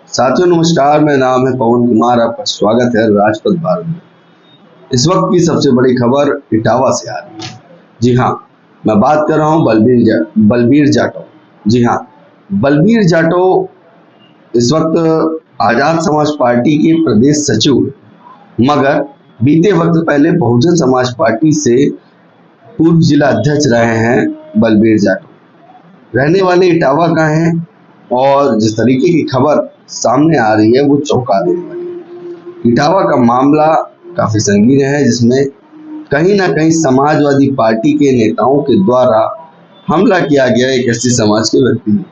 साथियों नमस्कार, मेरा नाम है पवन कुमार। आपका स्वागत है राजपथ भारत में। इस वक्त की सबसे बड़ी खबर इटावा से आ रही है। जी हाँ, मैं बात कर रहा हूँ बलबीर जाटव। जी हाँ, बलबीर जाटव इस वक्त आजाद समाज पार्टी के प्रदेश सचिव हैं, मगर बीते वक्त पहले बहुजन समाज पार्टी से पूर्व जिला अध्यक्ष रहे हैं बलबीर जाटव। रहने वाले इटावा का हैं और जिस तरीके की खबर सामने आ रही है वो चौंका देने वाली है। इटावा का मामला काफी संगीन है, जिसमें कहीं ना कहीं समाजवादी पार्टी के नेताओं के द्वारा हमला किया गया एक एससी समाज के व्यक्ति ने।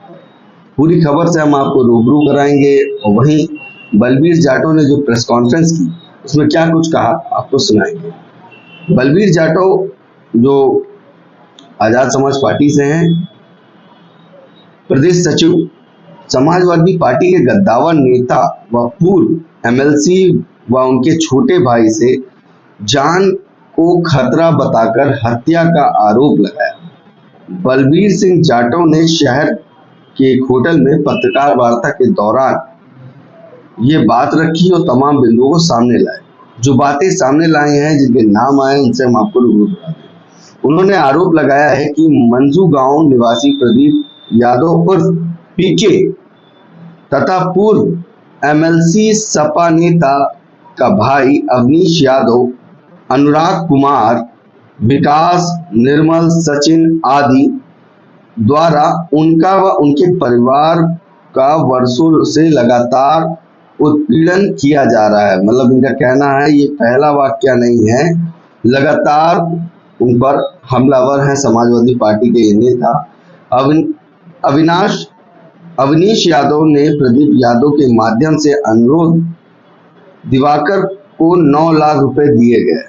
पूरी खबर से हम आपको रूबरू कराएंगे और वहीं बलबीर जाटव ने जो प्रेस कॉन्फ्रेंस की उसमें क्या कुछ कहा आपको सुनाएंगे। बलबीर जाटव जो आजाद समाज पार्टी से हैं, प्रदेश सचिव, समाजवादी पार्टी के गद्दावर नेता व पूर्व एमएलसी व उनके छोटे भाई से जान को खतरा बताकर हत्या का आरोप लगाया। बलबीर सिंह जाटव ने शहर के एक होटल में पत्रकार वार्ता के दौरान ये बात रखी और तमाम बिंदुओं को सामने लाए। जो बातें सामने लाए हैं, जिनके नाम आए, उनसे हम आपको रूबरू कराते हैं। उन्होंने आरोप लगाया है कि मंजू गांव निवासी प्रदीप यादव उर्फ पीके तथा पूर्व एमएलसी सपा नेता का भाई अवनीश यादव, अनुराग कुमार, विकास, निर्मल, सचिन आदि द्वारा उनका व उनके परिवार का वर्षों से लगातार उत्पीड़न किया जा रहा है। मतलब इनका कहना है, ये पहला वाक्य नहीं है, लगातार उन पर हमलावर है समाजवादी पार्टी के नेता अवनीश यादव ने प्रदीप यादव के माध्यम से अनुरोध दिवाकर को 9 लाख रुपए दिए गए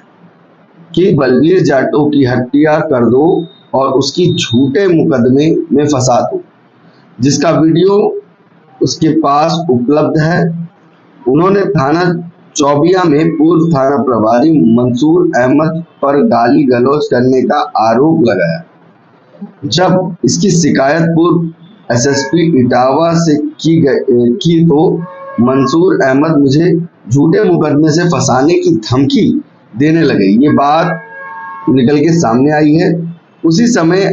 कि बलबीर जाटव की हत्या कर दो और उसकी झूठे मुकदमे में फंसा दो, जिसका वीडियो उसके पास उपलब्ध है। उन्होंने थाना चौबिया में पूर्व थाना प्रभारी मंसूर अहमद पर गाली गलौज करने का आरोप लगाया। जब इसकी शिकायत पूर्व एसएसपी इटावा से की तो मंसूर अहमद मुझे झूठे मुकदमे से फंसाने की धमकी देने लगे। ये बात निकल के सामने आई है। उसी समय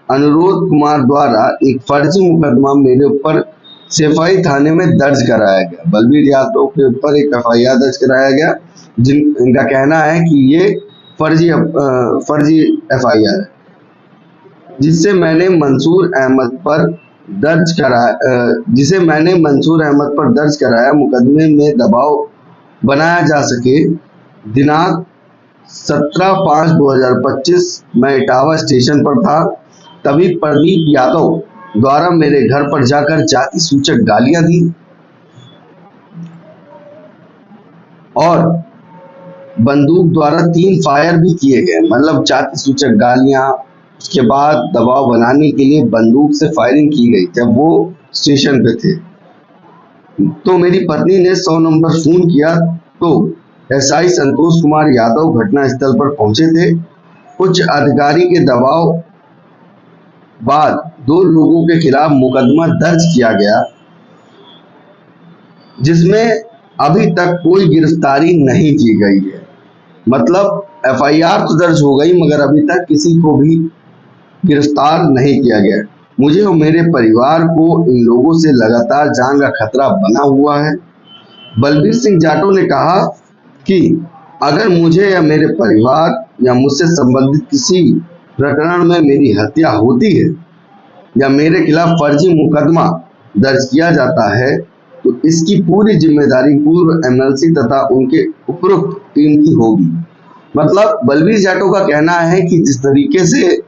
अनुरोध कुमार द्वारा एक फर्जी मुकदमा मेरे ऊपर सेफाई थाने में दर्ज कराया गया। बलबीर यादव के ऊपर एक एफआईआर दर्ज कराया गया, इनका कहना है कि ये फर्जी एफआईआर है, जिसे मैंने मंसूर अहमद पर दर्ज कराया मुकदमे में दबाव बनाया जा सके। दिनांक 17/5/2025 मैं इटावा स्टेशन पर था, तभी प्रदीप यादव द्वारा मेरे घर पर जाकर जाति सूचक गालियां दी और बंदूक द्वारा 3 फायर भी किए गए। मतलब जाति सूचक गालियां, उसके बाद दबाव बनाने के लिए बंदूक से फायरिंग की गई जब वो स्टेशन पे थे। तो मेरी पत्नी ने 100 नंबर फोन किया तो एसआई संतोष कुमार यादव घटना स्थल पर पहुंचे थे। उच्च अधिकारी के दबाव बाद 2 लोगों के खिलाफ मुकदमा दर्ज किया गया, जिसमें अभी तक कोई गिरफ्तारी नहीं की गई है। मतलब एफआईआर तो दर्ज हो गई, मगर अभी तक किसी को भी गिरफ्तार नहीं किया गया। मुझे और मेरे परिवार को इन लोगों से लगातार जान का खतरा बना हुआ है। बलबीर सिंह जाटव ने कहा कि अगर मुझे या मेरे परिवार या मुझसे संबंधित किसी प्रकरण में मेरी हत्या होती है या मेरे खिलाफ फर्जी मुकदमा दर्ज किया जाता है तो इसकी पूरी जिम्मेदारी पूर्व एमएलसी तथा उनके उपरोक्त टीम की होगी। मतलब बलबीर जाटव का कहना है कि जिस तरीके से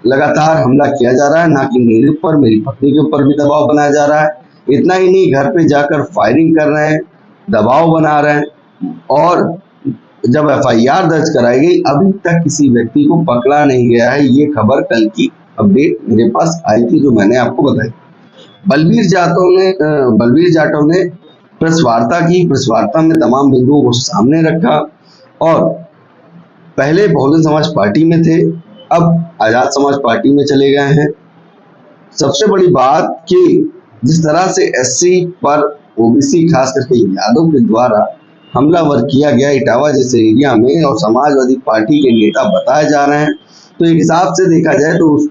लगातार हमला किया जा रहा है, ना कि मेरे ऊपर, मेरी पत्नी के ऊपर भी दबाव बनाया जा रहा है। इतना ही नहीं, घर पे जाकर फायरिंग कर रहे हैं, दबाव बना रहे हैं। और जब एफआईआर दर्ज कराई गई, अभी तक किसी व्यक्ति को पकड़ा नहीं गया है। ये खबर कल की अपडेट मेरे पास आई थी, जो मैंने आपको बताई। बलबीर जाटव ने प्रेस वार्ता की। प्रेस वार्ता में तमाम बिंदुओं को सामने रखा और पहले बहुजन समाज पार्टी में थे, अब आजाद समाज पार्टी में चले गए हैं। सबसे बड़ी बात कि जिस तरह से एससी पर ओबीसी खास करके यादव के द्वारा हमलावर किया गया इटावा जैसे एरिया में और समाजवादी पार्टी के नेता बताए जा रहे हैं। तो एक हिसाब से देखा जाए तो उस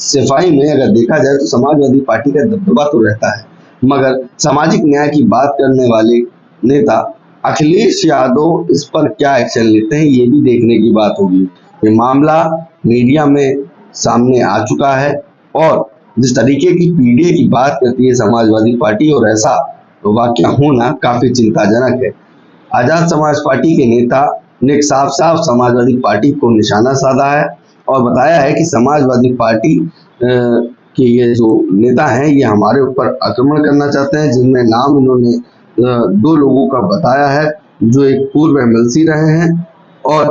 सफाई में अगर देखा जाए तो समाजवादी पार्टी का दबदबा तो रहता है, मगर सामाजिक न्याय की बात करने वाले नेता अखिलेश यादव इस पर क्या एक्शन लेते हैं ये भी देखने की बात होगी। ये मामला मीडिया में सामने आ चुका है और जिस तरीके की पीडीए की बात करती है समाजवादी पार्टी और ऐसा वाकया होना काफी चिंताजनक है। आजाद समाज पार्टी के नेता ने साफ समाजवादी पार्टी को निशाना साधा है और बताया है कि समाजवादी पार्टी के ये जो नेता हैं ये हमारे ऊपर आक्रमण करना चाहते हैं, जिनमें नाम इन्होंने 2 लोगों का बताया है जो एक पूर्व एमएलसी रहे हैं और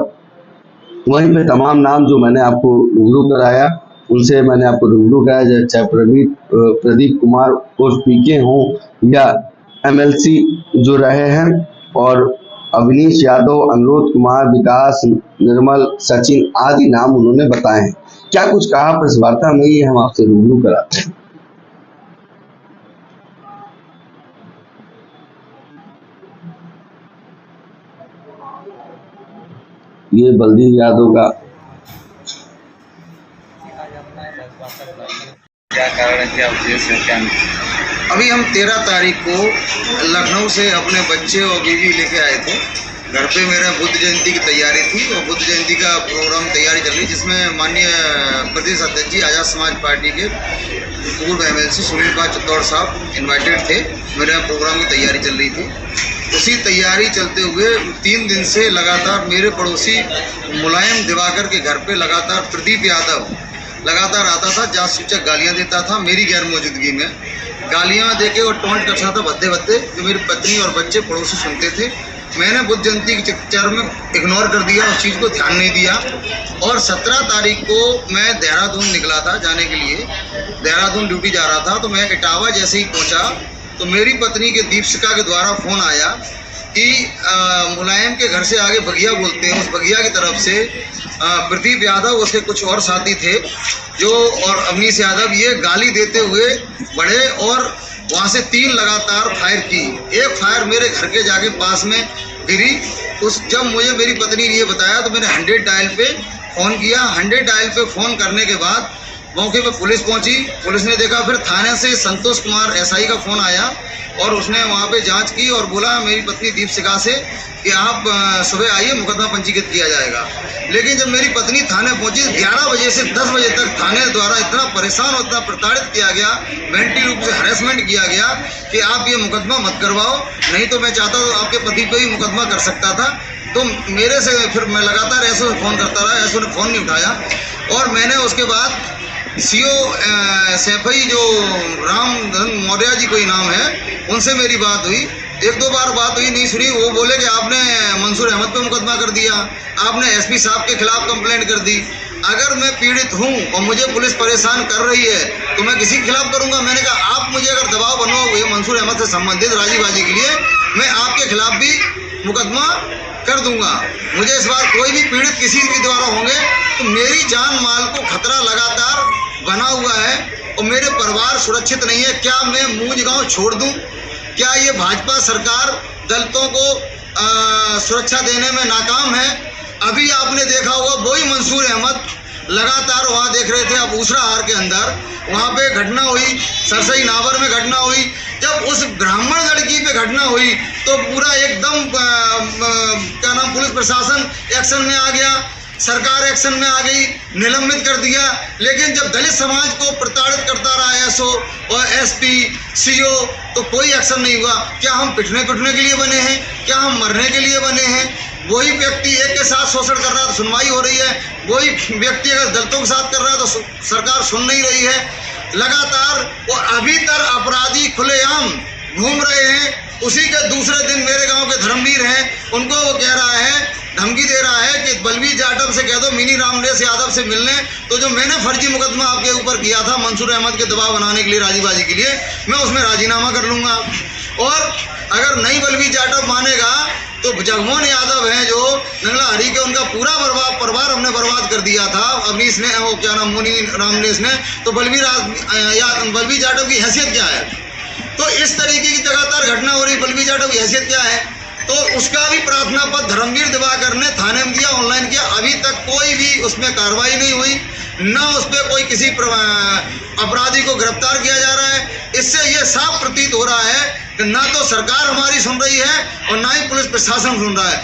वहीं पे तमाम नाम जो मैंने आपको रूबरू कराया उनसे मैंने आपको रूबरू कराया, चाहे प्रदीप कुमार उर्फ पीके हों या एमएलसी जो रहे हैं और अवनीश यादव, अनुरोध कुमार, विकास, निर्मल, सचिन आदि नाम उन्होंने बताए हैं। क्या कुछ कहा प्रेस वार्ता में ये हम आपसे रूबरू कराते हैं। ये बलदेव यादव का क्या कारण है, क्या उद्देश्य है, क्या नहीं? अभी हम 13 तारीख को लखनऊ से अपने बच्चे और बीवी लेके आए थे। घर पे मेरा बुद्ध जयंती की तैयारी थी और बुद्ध जयंती का प्रोग्राम तैयारी चल रही, जिसमें माननीय प्रदेश अध्यक्ष जी आजाद समाज पार्टी के पूर्व एमएलसी सुनील कुमार चित्तौड़ साहब इन्वाइटेड थे। मेरे यहाँ प्रोग्राम की तैयारी चल रही थी। उसी तैयारी चलते हुए 3 दिन से लगातार मेरे पड़ोसी मुलायम दिवाकर के घर पे लगातार प्रदीप यादव लगातार आता था, जासूचक गालियां देता था मेरी गैर मौजूदगी में, गालियां देके और टॉन्ट करता था भद्दे भद्दे, जो मेरी पत्नी और बच्चे पड़ोसी सुनते थे। मैंने बुद्ध जयंती के चक्कर में इग्नोर कर दिया, उस चीज़ को ध्यान नहीं दिया और 17 तारीख को मैं देहरादून निकला था जाने के लिए, देहरादून ड्यूटी जा रहा था। तो मैं इटावा जैसे ही पहुंचा तो मेरी पत्नी के दीपशिका के द्वारा फ़ोन आया कि मुलायम के घर से आगे बगिया बोलते हैं, उस बगिया की तरफ से प्रदीप यादव उसके कुछ और साथी थे जो और अवनीश यादव ये गाली देते हुए बढ़े और वहाँ से 3 लगातार फायर की। एक फायर मेरे घर के जाके पास में गिरी। जब मुझे मेरी पत्नी ने ये बताया तो मैंने 100 डायल पे फ़ोन किया। 100 डायल पे फ़ोन करने के बाद मौके पे पुलिस पहुंची, पुलिस ने देखा। फिर थाने से संतोष कुमार एसआई का फ़ोन आया और उसने वहाँ पे जांच की और बोला मेरी पत्नी दीपशिका से कि आप सुबह आइए, मुकदमा पंजीकृत किया जाएगा। लेकिन जब मेरी पत्नी थाने पहुंची 11 बजे से 10 बजे तक थाने द्वारा इतना परेशान और इतना प्रताड़ित किया गया, मेंटली रूप से हरेसमेंट किया गया कि आप ये मुकदमा मत करवाओ, नहीं तो मैं चाहता तो आपके पति पे ही मुकदमा कर सकता था। तो मेरे से फिर मैं लगातार ऐसे फ़ोन करता रहा, ऐसे ने फ़ोन नहीं उठाया और मैंने उसके बाद सीओ सैफई जो रामधन मौर्य जी कोई नाम है, उनसे मेरी बात हुई। 1-2 बार बात हुई, नहीं सुनी। वो बोले कि आपने मंसूर अहमद पे मुकदमा कर दिया, आपने एसपी साहब के खिलाफ कंप्लेंट कर दी। अगर मैं पीड़ित हूँ और मुझे पुलिस परेशान कर रही है तो मैं किसी के खिलाफ करूँगा। मैंने कहा आप मुझे अगर दबाव बनवाओगे मंसूर अहमद से संबंधित राजीबाजी के लिए, मैं आपके खिलाफ भी मुकदमा कर दूंगा। मुझे इस बार कोई भी पीड़ित किसी के द्वारा होंगे तो मेरी जान माल को खतरा लगातार बना हुआ है और मेरे परिवार सुरक्षित नहीं है। क्या मैं मूंज गांव छोड़ दूं? क्या ये भाजपा सरकार दलितों को सुरक्षा देने में नाकाम है? अभी आपने देखा होगा वही मंसूर अहमद लगातार वहाँ देख रहे थे आप ऊसराहार के अंदर, वहाँ पे घटना हुई, सरसई नावर में घटना हुई। जब उस ब्राह्मण लड़की पे घटना हुई तो पूरा एकदम क्या नाम पुलिस प्रशासन एक्शन में आ गया, सरकार एक्शन में आ गई, निलंबित कर दिया। लेकिन जब दलित समाज को प्रताड़ित करता रहा एसओ और एसपी सीओ तो कोई एक्शन नहीं हुआ। क्या हम पिटने के लिए बने हैं? क्या हम मरने के लिए बने हैं? वही व्यक्ति एक के साथ शोषण कर रहा है तो सुनवाई हो रही है, वही व्यक्ति अगर दलितों के साथ कर रहा है तो सरकार सुन नहीं रही है लगातार। और अभी तक अपराधी खुलेआम घूम रहे हैं। उसी के दूसरे दिन मेरे गांव के धर्मवीर हैं, उनको वो कह रहा है, धमकी दे रहा है कि बलवीर जाटव से कह दो मिनी रामनेस यादव से मिलने। तो जो मैंने फर्जी मुकदमा आपके ऊपर किया था मंसूर अहमद के दबाव बनाने के लिए, राजीबाजी के लिए, मैं उसमें राजीनामा कर लूँगा। और अगर नहीं बलवीर जाटव मानेगा तो जगमोहन यादव हैं जो नंगला हरी के, उनका पूरा परिवार हमने बर्बाद कर दिया था अवनीश ने, वो क्या नाम मुनी रामनेस ने। तो बलवीर जाटव की हैसियत क्या है? तो इस तरीके की लगातार घटना हो रही, बलबीर जाटव की हैसियत क्या है? तो उसका भी प्रार्थना पत्र धर्मवीर दिवाकर ने थाने में दिया, ऑनलाइन किया, अभी तक कोई भी उसमें कार्रवाई नहीं हुई, ना उस पर कोई किसी अपराधी को गिरफ्तार किया जा रहा है। इससे ये साफ प्रतीत हो रहा है कि ना तो सरकार हमारी सुन रही है और ना ही पुलिस प्रशासन सुन रहा है।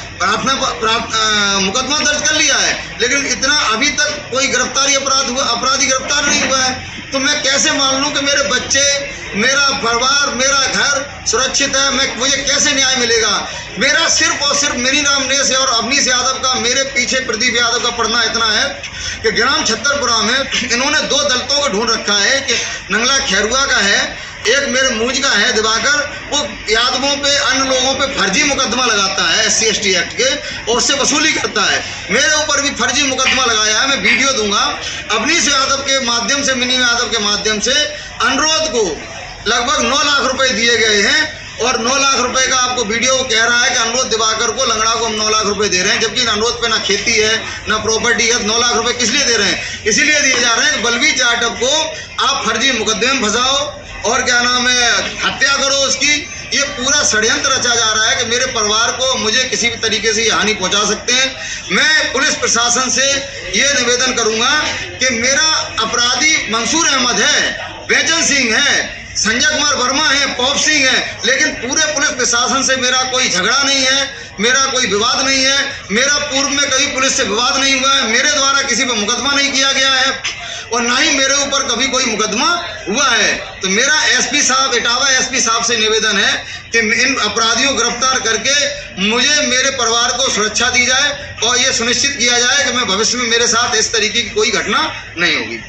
मुकदमा दर्ज कर लिया है, लेकिन इतना अभी तक कोई गिरफ्तारी अपराधी गिरफ्तार नहीं हुआ है। तो मैं कैसे मान लूं कि मेरे बच्चे, मेरा परिवार, मेरा घर सुरक्षित है? मुझे कैसे न्याय मिलेगा? मेरा सिर्फ और सिर्फ मेरी नाम नेस और अवनीश यादव का, मेरे पीछे प्रदीप यादव का पढ़ना इतना है कि ग्राम छत्तरपुरा में इन्होंने 2 दलितों को ढूंढ रखा है कि नंगला खैरुआ का है, एक मेरे मूंज का है दिवाकर, वो यादवों पे, अन्य लोगों पे फर्जी मुकदमा लगाता है SC ST एक्ट के और उससे वसूली करता है। मेरे ऊपर भी फर्जी मुकदमा लगाया है, मैं वीडियो दूंगा। अवनीश यादव के माध्यम से, मिनी यादव के माध्यम से अनुरोध को लगभग 9 लाख रुपए दिए गए हैं और 9 लाख रुपए का आपको वीडियो कह रहा है कि अनुरोध दिवाकर को, लंगड़ा को हम 9 लाख रुपए दे रहे हैं, जबकि अनुरोध पे ना खेती है ना प्रॉपर्टी है। 9 लाख रुपए किस लिए दे रहे हैं? इसीलिए दिए जा रहे हैं कि बलबीर जाटव को आप फर्जी मुकदमे में फंसाओ और क्या नाम है, हत्या करो उसकी। ये पूरा षड्यंत्र रचा जा रहा है कि मेरे परिवार को, मुझे किसी भी तरीके से ये हानि पहुंचा सकते हैं। मैं पुलिस प्रशासन से ये निवेदन करूंगा कि मेरा अपराधी मंसूर अहमद है, बेचन सिंह है, संजय कुमार वर्मा है, पॉप सिंह है, लेकिन पूरे पुलिस प्रशासन से मेरा कोई झगड़ा नहीं है, मेरा कोई विवाद नहीं है, मेरा पूर्व में कभी पुलिस से विवाद नहीं हुआ है, मेरे द्वारा किसी पर मुकदमा नहीं किया गया है और ना ही मेरे ऊपर कभी कोई मुकदमा हुआ है। तो मेरा SP साहब, इटावा SP साहब से निवेदन है कि इन अपराधियों को गिरफ्तार करके मुझे, मेरे परिवार को सुरक्षा दी जाए और ये सुनिश्चित किया जाए कि मैं भविष्य में मेरे साथ इस तरीके की कोई घटना नहीं होगी।